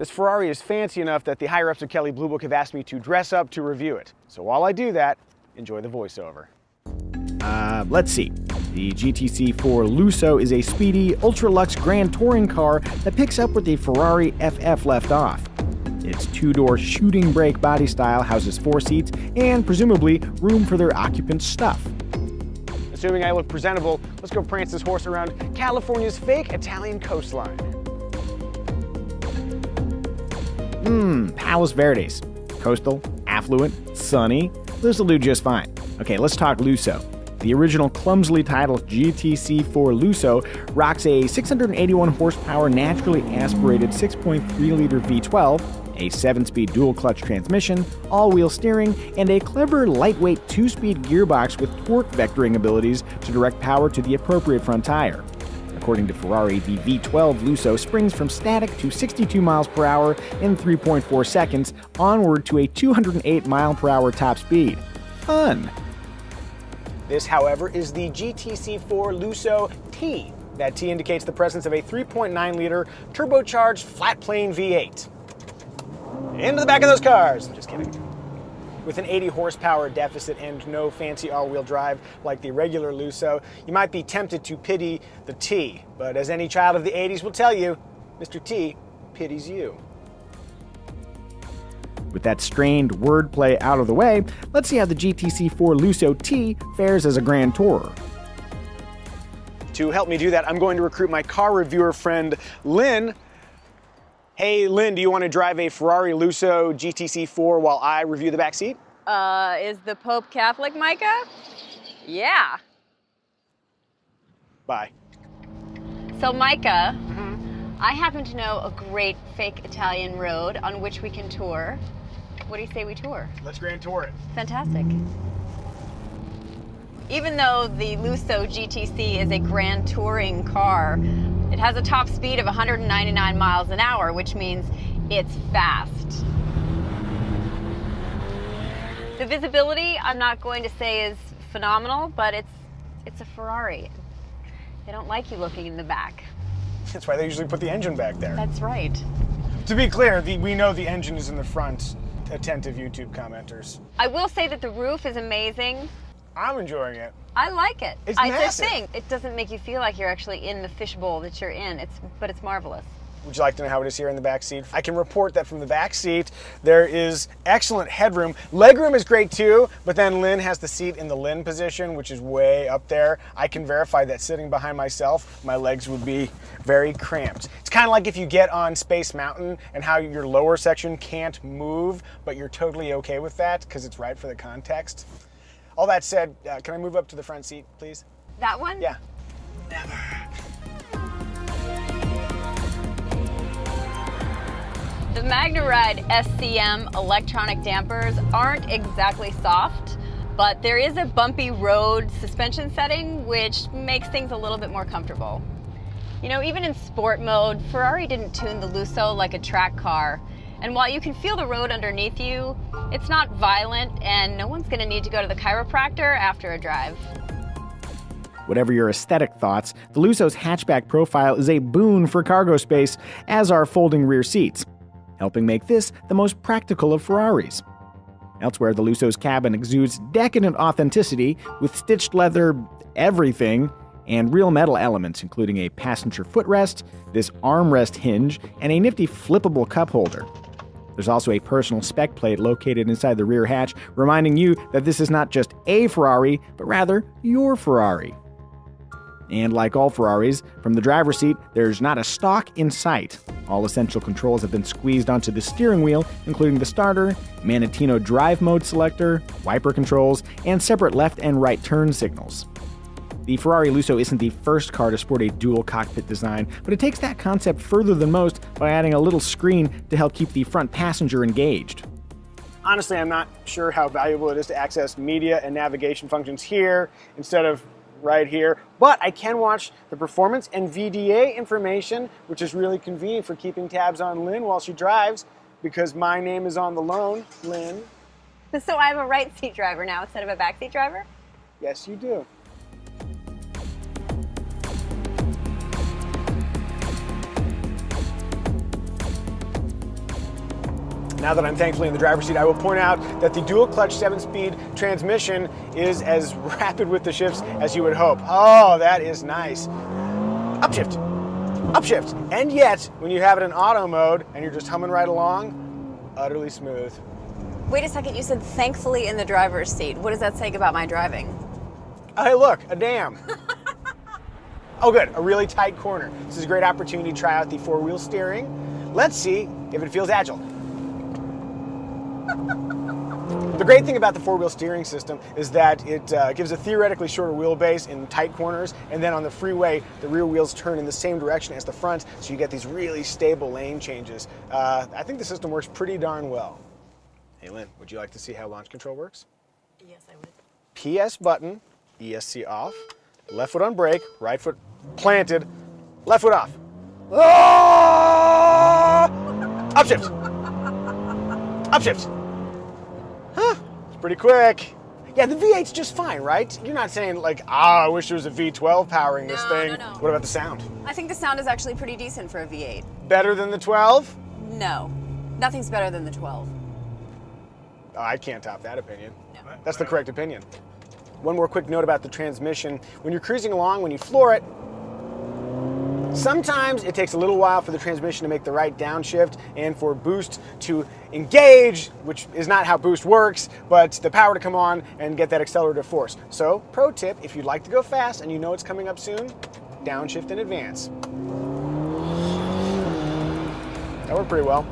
This Ferrari is fancy enough that the higher-ups of Kelley Blue Book have asked me to dress up to review it. So while I do that, enjoy the voiceover. Let's see. The GTC4 Lusso is a speedy, ultra-luxe grand touring car that picks up where the Ferrari FF left off. Its two-door shooting brake body style houses 4 seats and, presumably, room for their occupants' stuff. Assuming I look presentable, let's go prance this horse around California's fake Italian coastline. Palos Verdes. Coastal, affluent, sunny. This'll do just fine. Okay, let's talk Lusso. The original clumsily titled GTC4 Lusso rocks a 681 horsepower naturally aspirated 6.3-liter V12, a 7-speed dual-clutch transmission, all-wheel steering, and a clever lightweight 2-speed gearbox with torque vectoring abilities to direct power to the appropriate front tire. According to Ferrari, the V12 Lusso springs from static to 62 miles per hour in 3.4 seconds, onward to a 208 mile per hour top speed. Fun! This, however, is the GTC4 Lusso T. That T indicates the presence of a 3.9-liter turbocharged flat-plane V8. Into the back of those cars! Just kidding. With an 80 horsepower deficit and no fancy all-wheel drive like the regular Lusso, you might be tempted to pity the T. But as any child of the 80s will tell you, Mr. T pities you. With that strained wordplay out of the way, let's see how the GTC4 Lusso T fares as a grand tourer. To help me do that, I'm going to recruit my car reviewer friend, Lynn. Hey, Lynn, do you want to drive a Ferrari Lusso GTC4 while I review the back seat? Is the Pope Catholic, Micah? Yeah. Bye. So, Micah, I happen to know a great fake Italian road on which we can tour. What do you say we tour? Let's grand tour it. Fantastic. Even though the Lusso GTC is a grand touring car, it has a top speed of 199 miles an hour, which means it's fast. The visibility, I'm not going to say is phenomenal, but it's a Ferrari. They don't like you looking in the back. That's why they usually put the engine back there. That's right. To be clear, we know the engine is in the front, attentive YouTube commenters. I will say that the roof is amazing. I'm enjoying it. I like it. It's It's massive. a thing. It doesn't make you feel like you're actually in the fishbowl that you're in. But it's marvelous. Would you like to know how it is here in the back seat? I can report that from the back seat, there is excellent headroom. Legroom is great too, but then Lynn has the seat in the Lynn position, which is way up there. I can verify that sitting behind myself, my legs would be very cramped. It's kind of like if you get on Space Mountain and how your lower section can't move, but you're totally okay with that because it's right for the context. All that said, can I move up to the front seat, please? That one? Yeah. The MagnaRide SCM electronic dampers aren't exactly soft, but there is a bumpy road suspension setting which makes things a little bit more comfortable. You know, even in sport mode, Ferrari didn't tune the Lusso like a track car. And while you can feel the road underneath you, it's not violent and no one's gonna need to go to the chiropractor after a drive. Whatever your aesthetic thoughts, the Lusso's hatchback profile is a boon for cargo space, as are folding rear seats, helping make this the most practical of Ferraris. Elsewhere, the Lusso's cabin exudes decadent authenticity with stitched leather everything and real metal elements, including a passenger footrest, this armrest hinge, and a nifty flippable cup holder. There's also a personal spec plate located inside the rear hatch, reminding you that this is not just a Ferrari, but rather your Ferrari. And like all Ferraris, from the driver's seat, there's not a stalk in sight. All essential controls have been squeezed onto the steering wheel, including the starter, Manatino drive mode selector, wiper controls, and separate left and right turn signals. The Ferrari Lusso isn't the first car to sport a dual cockpit design, but it takes that concept further than most by adding a little screen to help keep the front passenger engaged. Honestly, I'm not sure how valuable it is to access media and navigation functions here instead of right here, but I can watch the performance and VDA information, which is really convenient for keeping tabs on Lynn while she drives, because my name is on the loan, Lynn. So I have a right seat driver now instead of a back seat driver? Yes, you do. Now that I'm thankfully in the driver's seat, I will point out that the dual clutch 7-speed transmission is as rapid with the shifts as you would hope. Oh, that is nice. Upshift, upshift. And yet, when you have it in auto mode and you're just humming right along, utterly smooth. Wait a second, you said thankfully in the driver's seat. What is that saying about my driving? Oh, hey, look, a dam. Oh, good, a really tight corner. This is a great opportunity to try out the 4-wheel steering. Let's see if it feels agile. The great thing about the 4-wheel steering system is that it gives a theoretically shorter wheelbase in tight corners, and then on the freeway, the rear wheels turn in the same direction as the front, so you get these really stable lane changes. I think the system works pretty darn well. Hey Lynn, would you like to see how launch control works? Yes, I would. PS button, ESC off, left foot on brake, right foot planted, left foot off. Ah! Upshift. Upshift. Huh, it's pretty quick. Yeah, the V8's just fine, right? You're not saying like, I wish there was a V12 powering this thing. No. What about the sound? I think the sound is actually pretty decent for a V8. Better than the 12? No, nothing's better than the 12. Oh, I can't top that opinion. No. That's the correct opinion. One more quick note about the transmission. When you're cruising along, when you floor it, sometimes it takes a little while for the transmission to make the right downshift and for boost to engage, which is not how boost works, but the power to come on and get that accelerative force. So, pro tip, if you'd like to go fast and you know it's coming up soon, downshift in advance. That worked pretty well.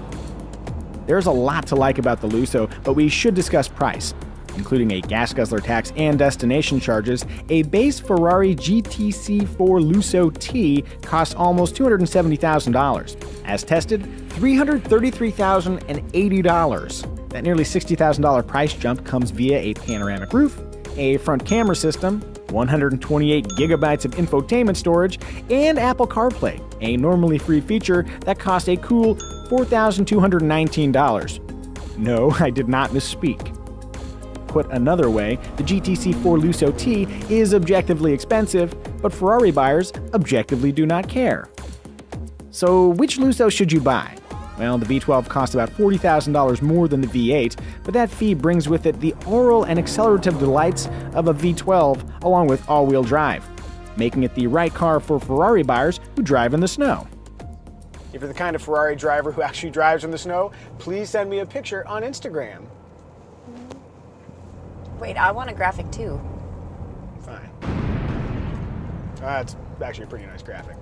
There's a lot to like about the Lusso, but we should discuss price. Including a gas guzzler tax and destination charges, a base Ferrari GTC4 Lusso T costs almost $270,000. As tested, $333,080. That nearly $60,000 price jump comes via a panoramic roof, a front camera system, 128 gigabytes of infotainment storage, and Apple CarPlay, a normally free feature that costs a cool $4,219. No, I did not misspeak. Put another way, the GTC4 Lusso T is objectively expensive, but Ferrari buyers objectively do not care. So which Lusso should you buy? Well, the V12 costs about $40,000 more than the V8, but that fee brings with it the oral and accelerative delights of a V12 along with all-wheel drive, making it the right car for Ferrari buyers who drive in the snow. If you're the kind of Ferrari driver who actually drives in the snow, please send me a picture on Instagram. Wait, I want a graphic too. Fine. It's actually a pretty nice graphic.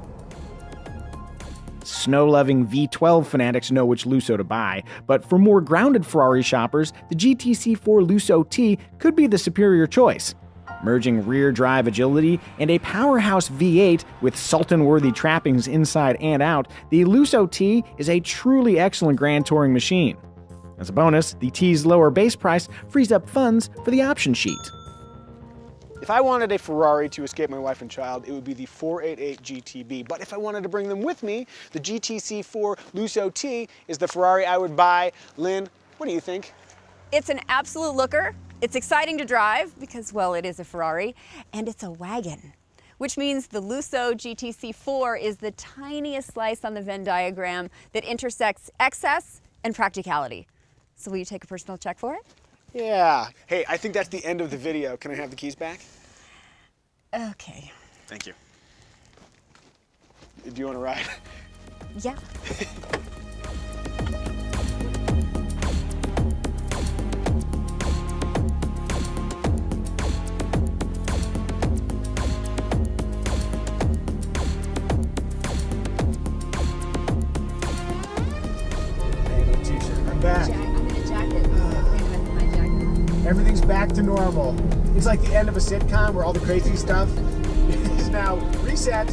Snow-loving V12 fanatics know which Lusso to buy, but for more grounded Ferrari shoppers, the GTC4 Lusso T could be the superior choice. Merging rear drive agility and a powerhouse V8 with Sultan-worthy trappings inside and out, the Lusso T is a truly excellent grand touring machine. As a bonus, the T's lower base price frees up funds for the option sheet. If I wanted a Ferrari to escape my wife and child, it would be the 488 GTB. But if I wanted to bring them with me, the GTC4 Lusso T is the Ferrari I would buy. Lynn, what do you think? It's an absolute looker. It's exciting to drive because, well, it is a Ferrari, and it's a wagon, which means the Lusso GTC4 is the tiniest slice on the Venn diagram that intersects excess and practicality. So will you take a personal check for it? Yeah. Hey, I think that's the end of the video. Can I have the keys back? Okay. Thank you. Do you want to ride? Yeah. I'm back. I'm in a jacket. My jacket. Everything's back to normal. It's like the end of a sitcom where all the crazy stuff is now reset